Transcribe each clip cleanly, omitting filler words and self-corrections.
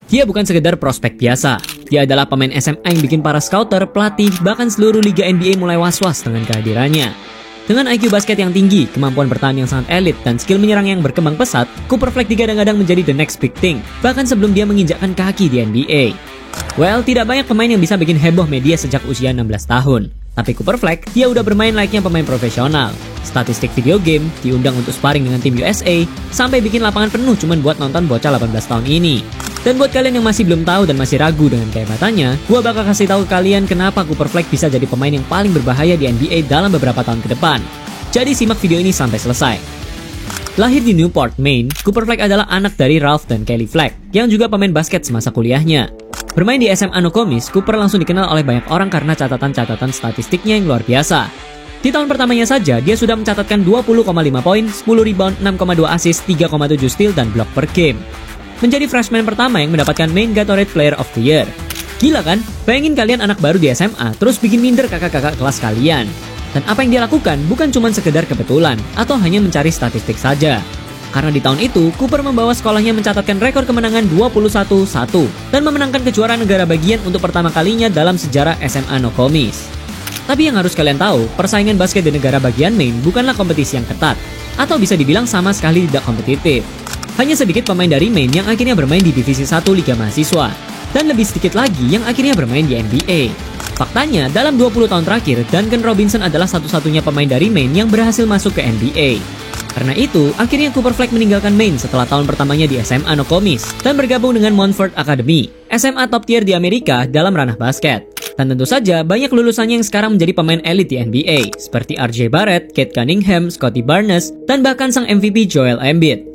Dia bukan sekedar prospek biasa. Dia adalah pemain SMA yang bikin para scouter, pelatih, bahkan seluruh liga NBA mulai was-was dengan kehadirannya. Dengan IQ basket yang tinggi, kemampuan bertahan yang sangat elit, dan skill menyerang yang berkembang pesat, Cooper Flag digadang-gadang menjadi the next big thing, bahkan sebelum dia menginjakkan kaki di NBA. Well, tidak banyak pemain yang bisa bikin heboh media sejak usia 16 tahun. Tapi Cooper Flag, dia udah bermain layaknya pemain profesional. Statistik video game, diundang untuk sparring dengan tim USA, sampai bikin lapangan penuh cuman buat nonton bocah 18 tahun ini. Dan buat kalian yang masih belum tahu dan masih ragu dengan kehebatannya, gua bakal kasih tahu kalian kenapa Cooper Flag bisa jadi pemain yang paling berbahaya di NBA dalam beberapa tahun ke depan. Jadi simak video ini sampai selesai. Lahir di Newport, Maine, Cooper Flag adalah anak dari Ralph dan Kelly Flag, yang juga pemain basket semasa kuliahnya. Bermain di SMA Nokomis, Cooper langsung dikenal oleh banyak orang karena catatan-catatan statistiknya yang luar biasa. Di tahun pertamanya saja, dia sudah mencatatkan 20,5 poin, 10 rebound, 6,2 assist, 3,7 steal, dan block per game. Menjadi freshman pertama yang mendapatkan main Gatorade Player of the Year. Gila kan? Bayangin kalian anak baru di SMA, terus bikin minder kakak-kakak kelas kalian. Dan apa yang dia lakukan bukan cuma sekedar kebetulan, atau hanya mencari statistik saja. Karena di tahun itu, Cooper membawa sekolahnya mencatatkan rekor kemenangan 21-1 dan memenangkan kejuaraan negara bagian untuk pertama kalinya dalam sejarah SMA Nokomis. Tapi yang harus kalian tahu, persaingan basket di negara bagian Maine bukanlah kompetisi yang ketat, atau bisa dibilang sama sekali tidak kompetitif. Hanya sedikit pemain dari Maine yang akhirnya bermain di Divisi 1 Liga Mahasiswa, dan lebih sedikit lagi yang akhirnya bermain di NBA. Faktanya, dalam 20 tahun terakhir, Duncan Robinson adalah satu-satunya pemain dari Maine yang berhasil masuk ke NBA. Karena itu, akhirnya Cooper Flag meninggalkan Maine setelah tahun pertamanya di SMA Nokomis dan bergabung dengan Montfort Academy, SMA top tier di Amerika dalam ranah basket. Dan tentu saja, banyak lulusannya yang sekarang menjadi pemain elit di NBA, seperti RJ Barrett, Kate Cunningham, Scottie Barnes, dan bahkan sang MVP Joel Embiid.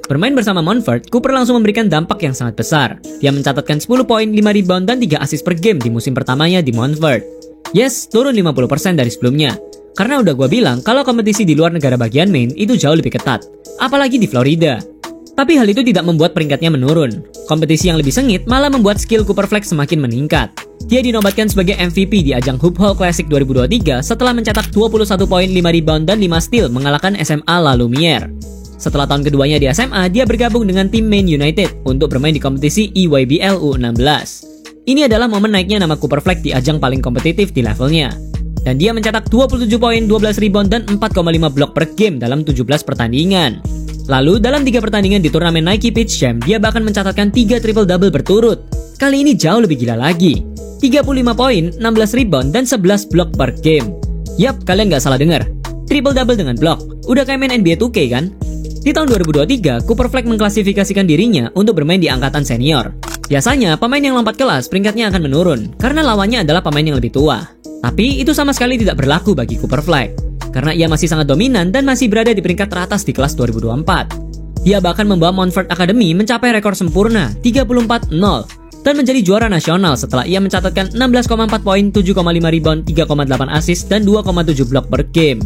Bermain bersama Montfort, Cooper langsung memberikan dampak yang sangat besar. Dia mencatatkan 10 poin, 5 rebound, dan 3 assist per game di musim pertamanya di Montfort. Yes, turun 50% dari sebelumnya. Karena udah gue bilang kalau kompetisi di luar negara bagian Maine itu jauh lebih ketat, apalagi di Florida. Tapi hal itu tidak membuat peringkatnya menurun. Kompetisi yang lebih sengit malah membuat skill Cooper Flag semakin meningkat. Dia dinobatkan sebagai MVP di ajang Hoop Hall Classic 2023 setelah mencetak 21 poin, 5 rebound, dan 5 steal mengalahkan SMA La Lumiere. Setelah tahun keduanya di SMA, dia bergabung dengan tim Maine United untuk bermain di kompetisi EYBL U16. Ini adalah momen naiknya nama Cooper Flag di ajang paling kompetitif di levelnya. Dan dia mencetak 27 poin, 12 rebound, dan 4,5 blok per game dalam 17 pertandingan. Lalu, dalam 3 pertandingan di turnamen Nike Peach Jam, dia bahkan mencatatkan 3 triple-double berturut. Kali ini jauh lebih gila lagi. 35 poin, 16 rebound, dan 11 blok per game. Yap, kalian gak salah dengar. Triple-double dengan blok. Udah kayak main NBA 2K kan? Di tahun 2023, Cooper Flag mengklasifikasikan dirinya untuk bermain di angkatan senior. Biasanya, pemain yang lompat kelas peringkatnya akan menurun, karena lawannya adalah pemain yang lebih tua. Tapi itu sama sekali tidak berlaku bagi Cooper Flag, karena ia masih sangat dominan dan masih berada di peringkat teratas di kelas 2024. Dia bahkan membawa Montfort Academy mencapai rekor sempurna 34-0 dan menjadi juara nasional setelah ia mencatatkan 16,4 poin, 7,5 rebound, 3,8 assist, dan 2,7 blok per game.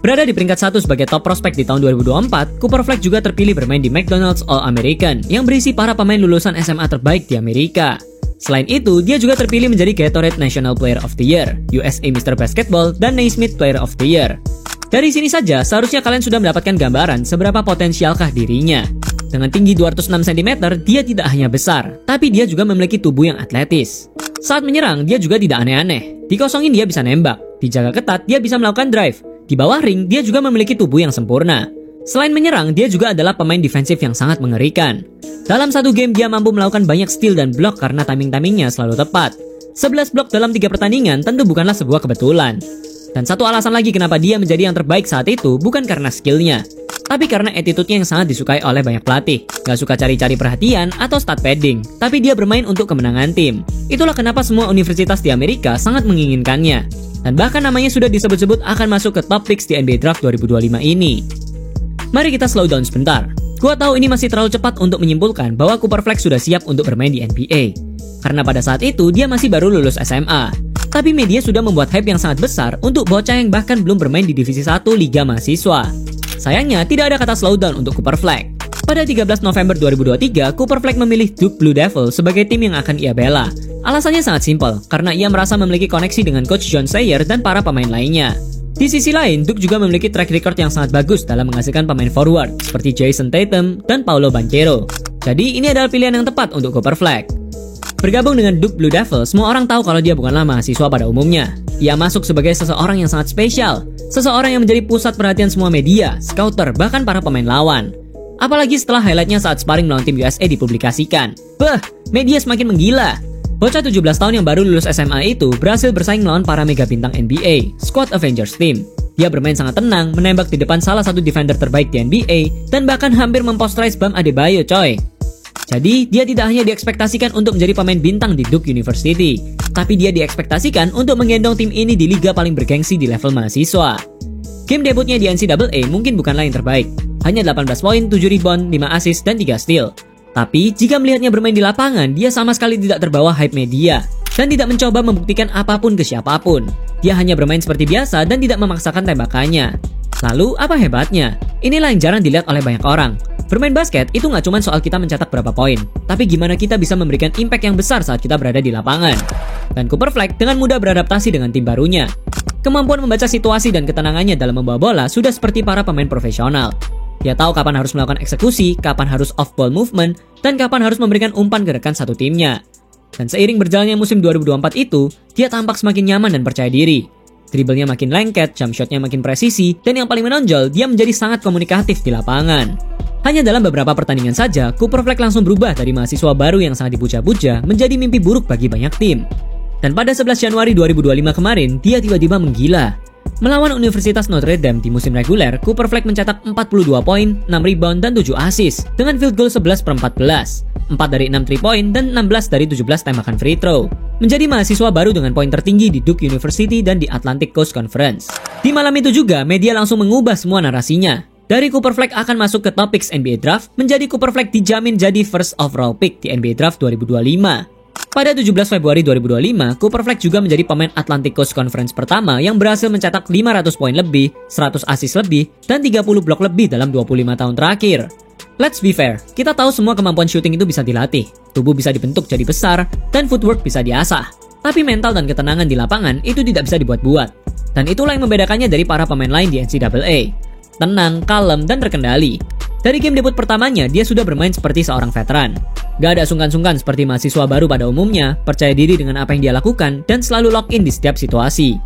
Berada di peringkat 1 sebagai top prospek di tahun 2024, Cooper Flag juga terpilih bermain di McDonald's All-American yang berisi para pemain lulusan SMA terbaik di Amerika. Selain itu, dia juga terpilih menjadi Gatorade National Player of the Year, USA Mr. Basketball, dan Naismith Player of the Year. Dari sini saja, seharusnya kalian sudah mendapatkan gambaran seberapa potensialkah dirinya. Dengan tinggi 206 cm, dia tidak hanya besar, tapi dia juga memiliki tubuh yang atletis. Saat menyerang, dia juga tidak aneh-aneh. Dikosongin dia bisa nembak, dijaga ketat dia bisa melakukan drive. Di bawah ring, dia juga memiliki tubuh yang sempurna. Selain menyerang, dia juga adalah pemain defensif yang sangat mengerikan. Dalam satu game, dia mampu melakukan banyak steal dan blok karena timing-timingnya selalu tepat. 11 blok dalam 3 pertandingan tentu bukanlah sebuah kebetulan. Dan satu alasan lagi kenapa dia menjadi yang terbaik saat itu bukan karena skillnya, tapi karena attitude-nya yang sangat disukai oleh banyak pelatih. Gak suka cari-cari perhatian atau stat padding, tapi dia bermain untuk kemenangan tim. Itulah kenapa semua universitas di Amerika sangat menginginkannya. Dan bahkan namanya sudah disebut-sebut akan masuk ke top picks di NBA Draft 2025 ini. Mari kita slow down sebentar. Gua tahu ini masih terlalu cepat untuk menyimpulkan bahwa Cooper Flag sudah siap untuk bermain di NBA. Karena pada saat itu dia masih baru lulus SMA. Tapi media sudah membuat hype yang sangat besar untuk bocah yang bahkan belum bermain di Divisi 1 Liga Mahasiswa. Sayangnya tidak ada kata slow down untuk Cooper Flag. Pada 13 November 2023, Cooper Flag memilih Duke Blue Devils sebagai tim yang akan ia bela. Alasannya sangat simpel, karena ia merasa memiliki koneksi dengan Coach John Sayer dan para pemain lainnya. Di sisi lain, Duke juga memiliki track record yang sangat bagus dalam menghasilkan pemain forward seperti Jason Tatum dan Paolo Banchero. Jadi ini adalah pilihan yang tepat untuk Cooper Flag. Bergabung dengan Duke Blue Devils, semua orang tahu kalau dia bukanlah mahasiswa pada umumnya. Ia masuk sebagai seseorang yang sangat spesial, seseorang yang menjadi pusat perhatian semua media, scouter, bahkan para pemain lawan. Apalagi setelah highlightnya saat sparring melawan tim USA dipublikasikan. Media semakin menggila. Bocah 17 tahun yang baru lulus SMA itu berhasil bersaing melawan para mega bintang NBA, Squad Avengers Team. Dia bermain sangat tenang, menembak di depan salah satu defender terbaik di NBA, dan bahkan hampir memposterize Bam Adebayo coy. Jadi, dia tidak hanya diekspektasikan untuk menjadi pemain bintang di Duke University, tapi dia diekspektasikan untuk menggendong tim ini di liga paling bergengsi di level mahasiswa. Game debutnya di NCAA mungkin bukanlah yang terbaik, hanya 18 poin, 7 rebound, 5 assist, dan 3 steal. Tapi, jika melihatnya bermain di lapangan, dia sama sekali tidak terbawa hype media, dan tidak mencoba membuktikan apapun ke siapapun. Dia hanya bermain seperti biasa dan tidak memaksakan tembakannya. Lalu, apa hebatnya? Inilah yang jarang dilihat oleh banyak orang. Bermain basket itu nggak cuma soal kita mencetak berapa poin, tapi gimana kita bisa memberikan impact yang besar saat kita berada di lapangan. Dan Cooper Flag dengan mudah beradaptasi dengan tim barunya. Kemampuan membaca situasi dan ketenangannya dalam membawa bola sudah seperti para pemain profesional. Dia tahu kapan harus melakukan eksekusi, kapan harus off-ball movement, dan kapan harus memberikan umpan ke rekan satu timnya. Dan seiring berjalannya musim 2024 itu, dia tampak semakin nyaman dan percaya diri. Dribblenya makin lengket, jump shotnya makin presisi, dan yang paling menonjol, dia menjadi sangat komunikatif di lapangan. Hanya dalam beberapa pertandingan saja, Cooper Flag langsung berubah dari mahasiswa baru yang sangat dipuja-puja menjadi mimpi buruk bagi banyak tim. Dan pada 11 Januari 2025 kemarin, dia tiba-tiba menggila. Melawan Universitas Notre Dame di musim reguler, Cooper Flag mencetak 42 poin, 6 rebound, dan 7 assist dengan field goal 11/14, 4 dari 6 3 point, dan 16 dari 17 tembakan free throw. Menjadi mahasiswa baru dengan poin tertinggi di Duke University dan di Atlantic Coast Conference. Di malam itu juga, media langsung mengubah semua narasinya. Dari Cooper Flag akan masuk ke top picks NBA Draft, menjadi Cooper Flag dijamin jadi first overall pick di NBA Draft 2025. Pada 17 Februari 2025, Cooper Flag juga menjadi pemain Atlantic Coast Conference pertama yang berhasil mencetak 500 poin lebih, 100 assist lebih, dan 30 blok lebih dalam 25 tahun terakhir. Let's be fair, kita tahu semua kemampuan shooting itu bisa dilatih, tubuh bisa dibentuk jadi besar, dan footwork bisa diasah. Tapi mental dan ketenangan di lapangan itu tidak bisa dibuat-buat. Dan itulah yang membedakannya dari para pemain lain di NCAA. Tenang, kalem, dan terkendali. Dari game debut pertamanya, dia sudah bermain seperti seorang veteran. Gak ada sungkan-sungkan seperti mahasiswa baru pada umumnya, percaya diri dengan apa yang dia lakukan, dan selalu lock in di setiap situasi.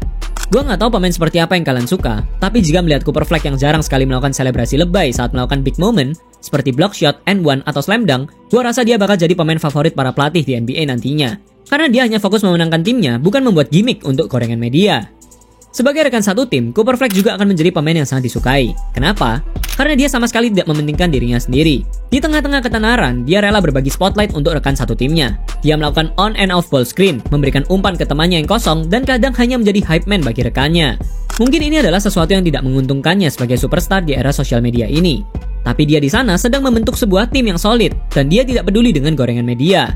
Gua nggak tahu pemain seperti apa yang kalian suka, tapi jika melihat Cooper Flag yang jarang sekali melakukan selebrasi lebay saat melakukan big moment, seperti block shot, and one, atau slam dunk, gua rasa dia bakal jadi pemain favorit para pelatih di NBA nantinya. Karena dia hanya fokus memenangkan timnya, bukan membuat gimmick untuk gorengan media. Sebagai rekan satu tim, Cooper Flag juga akan menjadi pemain yang sangat disukai. Kenapa? Karena dia sama sekali tidak mementingkan dirinya sendiri. Di tengah-tengah ketenaran, dia rela berbagi spotlight untuk rekan satu timnya. Dia melakukan on and off ball screen, memberikan umpan ke temannya yang kosong, dan kadang hanya menjadi hype man bagi rekannya. Mungkin ini adalah sesuatu yang tidak menguntungkannya sebagai superstar di era sosial media ini. Tapi dia di sana sedang membentuk sebuah tim yang solid, dan dia tidak peduli dengan gorengan media.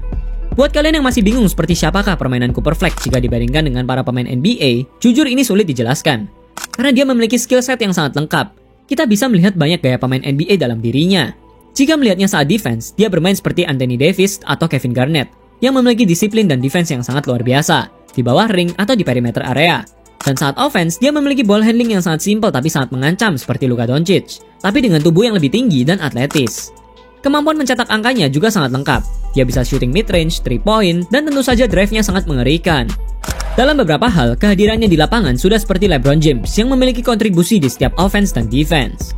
Buat kalian yang masih bingung seperti siapakah permainan Cooper Flag jika dibandingkan dengan para pemain NBA, jujur ini sulit dijelaskan. Karena dia memiliki skill set yang sangat lengkap. Kita bisa melihat banyak gaya pemain NBA dalam dirinya. Jika melihatnya saat defense, dia bermain seperti Anthony Davis atau Kevin Garnett, yang memiliki disiplin dan defense yang sangat luar biasa, di bawah ring atau di perimeter area. Dan saat offense, dia memiliki ball handling yang sangat simpel tapi sangat mengancam seperti Luka Doncic, tapi dengan tubuh yang lebih tinggi dan atletis. Kemampuan mencetak angkanya juga sangat lengkap. Dia bisa shooting mid-range, 3 point, dan tentu saja drive-nya sangat mengerikan. Dalam beberapa hal, kehadirannya di lapangan sudah seperti LeBron James yang memiliki kontribusi di setiap offense dan defense.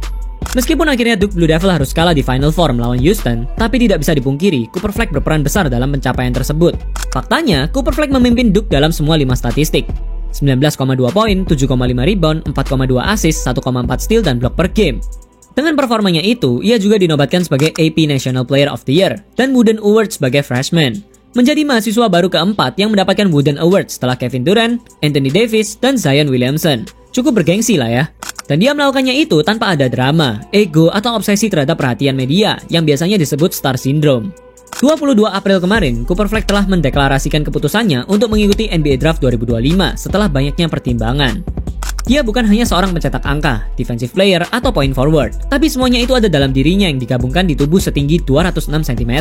Meskipun akhirnya Duke Blue Devil harus kalah di Final Four melawan Houston, tapi tidak bisa dipungkiri, Cooper Flag berperan besar dalam pencapaian tersebut. Faktanya, Cooper Flag memimpin Duke dalam semua 5 statistik. 19,2 poin, 7,5 rebound, 4,2 assist, 1,4 steal, dan block per game. Dengan performanya itu, ia juga dinobatkan sebagai AP National Player of the Year dan Wooden Award sebagai freshman. Menjadi mahasiswa baru keempat yang mendapatkan Wooden Award setelah Kevin Durant, Anthony Davis, dan Zion Williamson. Cukup bergengsi lah ya. Dan dia melakukannya itu tanpa ada drama, ego, atau obsesi terhadap perhatian media yang biasanya disebut star syndrome. 22 April kemarin, Cooper Flag telah mendeklarasikan keputusannya untuk mengikuti NBA Draft 2025 setelah banyaknya pertimbangan. Dia bukan hanya seorang pencetak angka, defensive player, atau point forward, tapi semuanya itu ada dalam dirinya yang digabungkan di tubuh setinggi 206 cm.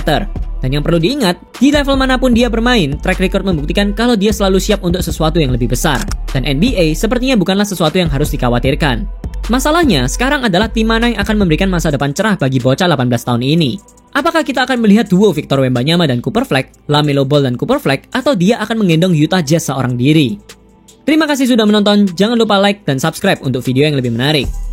Dan yang perlu diingat, di level manapun dia bermain, track record membuktikan kalau dia selalu siap untuk sesuatu yang lebih besar. Dan NBA sepertinya bukanlah sesuatu yang harus dikhawatirkan. Masalahnya, sekarang adalah tim mana yang akan memberikan masa depan cerah bagi bocah 18 tahun ini. Apakah kita akan melihat duo Victor Wembanyama dan Cooper Flag, LaMelo Ball dan Cooper Flag, atau dia akan menggendong Utah Jazz seorang diri? Terima kasih sudah menonton, jangan lupa like dan subscribe untuk video yang lebih menarik.